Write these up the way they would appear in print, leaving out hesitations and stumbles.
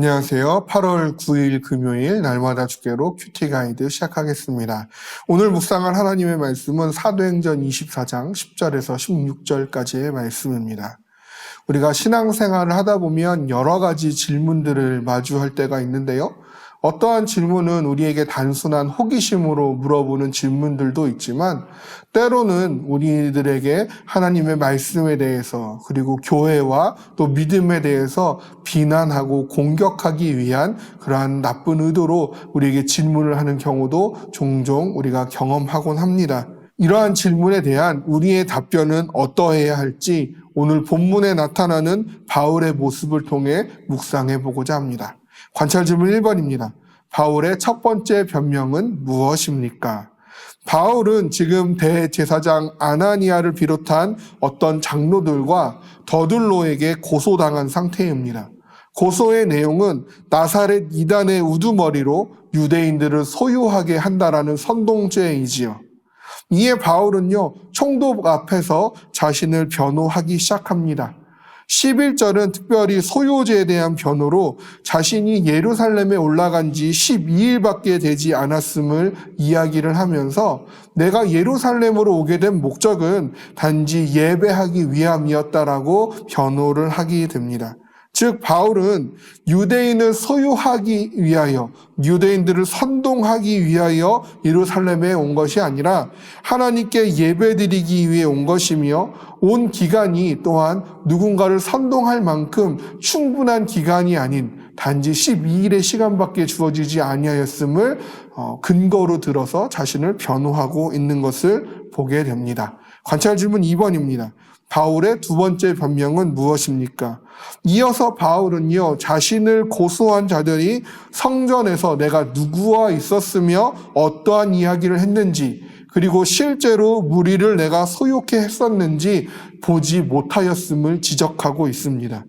안녕하세요. 8월 9일 금요일 날마다 주께로 큐티 가이드 시작하겠습니다. 오늘 묵상할 하나님의 말씀은 사도행전 24장 10절에서 16절까지의 말씀입니다. 우리가 신앙생활을 하다 보면 여러 가지 질문들을 마주할 때가 있는데요. 어떠한 질문은 우리에게 단순한 호기심으로 물어보는 질문들도 있지만 때로는 우리들에게 하나님의 말씀에 대해서 그리고 교회와 또 믿음에 대해서 비난하고 공격하기 위한 그러한 나쁜 의도로 우리에게 질문을 하는 경우도 종종 우리가 경험하곤 합니다. 이러한 질문에 대한 우리의 답변은 어떠해야 할지 오늘 본문에 나타나는 바울의 모습을 통해 묵상해 보고자 합니다. 관찰 질문 1번입니다. 바울의 첫 번째 변명은 무엇입니까? 바울은 지금 대제사장 아나니아를 비롯한 어떤 장로들과 더둘로에게 고소당한 상태입니다. 고소의 내용은 나사렛 이단의 우두머리로 유대인들을 소유하게 한다라는 선동죄이지요. 이에 바울은요, 총독 앞에서 자신을 변호하기 시작합니다. 11절은 특별히 소유죄에 대한 변호로 자신이 예루살렘에 올라간 지 12일밖에 되지 않았음을 이야기를 하면서 내가 예루살렘으로 오게 된 목적은 단지 예배하기 위함이었다라고 변호를 하게 됩니다. 즉 바울은 유대인을 소유하기 위하여 유대인들을 선동하기 위하여 예루살렘에 온 것이 아니라 하나님께 예배드리기 위해 온 것이며 온 기간이 또한 누군가를 선동할 만큼 충분한 기간이 아닌 단지 12일의 시간밖에 주어지지 아니하였음을 근거로 들어서 자신을 변호하고 있는 것을 보게 됩니다. 관찰 질문 2번입니다. 바울의 두 번째 변명은 무엇입니까? 이어서 바울은요, 자신을 고소한 자들이 성전에서 내가 누구와 있었으며 어떠한 이야기를 했는지, 그리고 실제로 무리를 내가 소유케 했었는지 보지 못하였음을 지적하고 있습니다.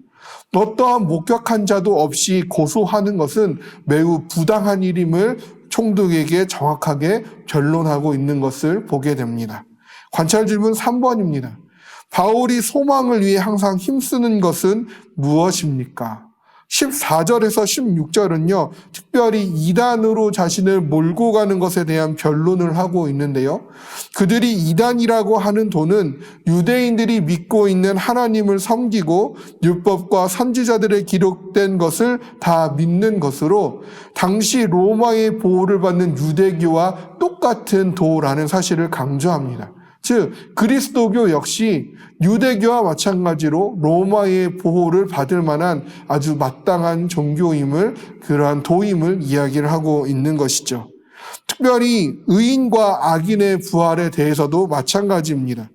어떠한 목격한 자도 없이 고소하는 것은 매우 부당한 일임을 총독에게 정확하게 변론하고 있는 것을 보게 됩니다. 관찰 질문 3번입니다. 바울이 소망을 위해 항상 힘쓰는 것은 무엇입니까? 14절에서 16절은요, 특별히 이단으로 자신을 몰고 가는 것에 대한 변론을 하고 있는데요. 그들이 이단이라고 하는 도는 유대인들이 믿고 있는 하나님을 섬기고 율법과 선지자들에 기록된 것을 다 믿는 것으로 당시 로마의 보호를 받는 유대교와 똑같은 도라는 사실을 강조합니다. 즉 그리스도교 역시 유대교와 마찬가지로 로마의 보호를 받을 만한 아주 마땅한 종교임을 그러한 도임을 이야기를 하고 있는 것이죠. 특별히 의인과 악인의 부활에 대해서도 마찬가지입니다.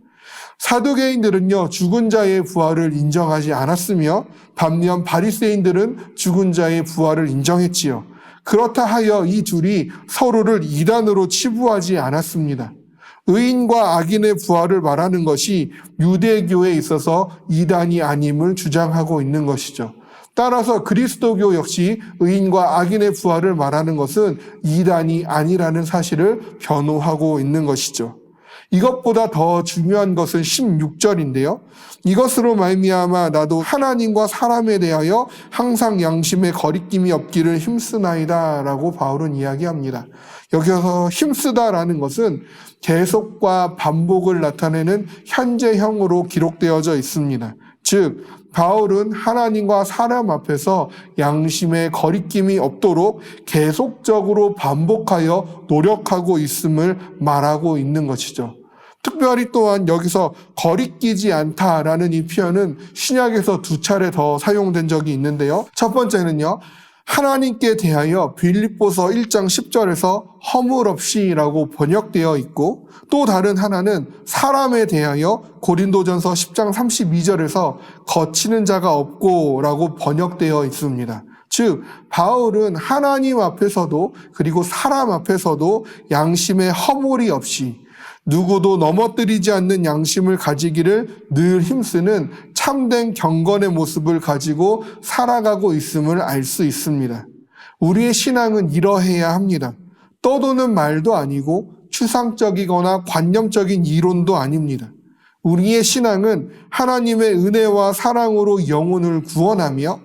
사두개인들은요 죽은 자의 부활을 인정하지 않았으며 반면 바리새인들은 죽은 자의 부활을 인정했지요. 그렇다 하여 이 둘이 서로를 이단으로 치부하지 않았습니다. 의인과 악인의 부활을 말하는 것이 유대교에 있어서 이단이 아님을 주장하고 있는 것이죠. 따라서 그리스도교 역시 의인과 악인의 부활을 말하는 것은 이단이 아니라는 사실을 변호하고 있는 것이죠. 이것보다 더 중요한 것은 16절인데요. 이것으로 말미암아 나도 하나님과 사람에 대하여 항상 양심에 거리낌이 없기를 힘쓰나이다 라고 바울은 이야기합니다. 여기서 힘쓰다라는 것은 계속과 반복을 나타내는 현재형으로 기록되어져 있습니다. 즉 바울은 하나님과 사람 앞에서 양심의 거리낌이 없도록 계속적으로 반복하여 노력하고 있음을 말하고 있는 것이죠. 특별히 또한 여기서 거리끼지 않다라는 이 표현은 신약에서 두 차례 더 사용된 적이 있는데요. 첫 번째는요. 하나님께 대하여 빌립보서 1장 10절에서 허물 없이라고 번역되어 있고 또 다른 하나는 사람에 대하여 고린도전서 10장 32절에서 거치는 자가 없고 라고 번역되어 있습니다. 즉 바울은 하나님 앞에서도 그리고 사람 앞에서도 양심의 허물이 없이 누구도 넘어뜨리지 않는 양심을 가지기를 늘 힘쓰는 참된 경건의 모습을 가지고 살아가고 있음을 알 수 있습니다. 우리의 신앙은 이러해야 합니다. 떠도는 말도 아니고 추상적이거나 관념적인 이론도 아닙니다. 우리의 신앙은 하나님의 은혜와 사랑으로 영혼을 구원하며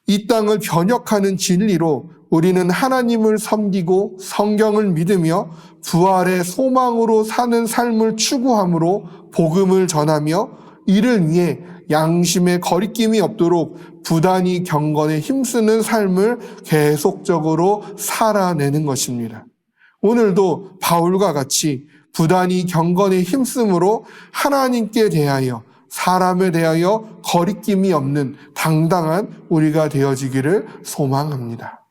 이 땅을 변혁하는 진리로 우리는 하나님을 섬기고 성경을 믿으며 부활의 소망으로 사는 삶을 추구함으로 복음을 전하며 이를 위해 양심의 거리낌이 없도록 부단히 경건에 힘쓰는 삶을 계속적으로 살아내는 것입니다. 오늘도 바울과 같이 부단히 경건에 힘쓰므로 하나님께 대하여 사람에 대하여 거리낌이 없는 당당한 우리가 되어지기를 소망합니다.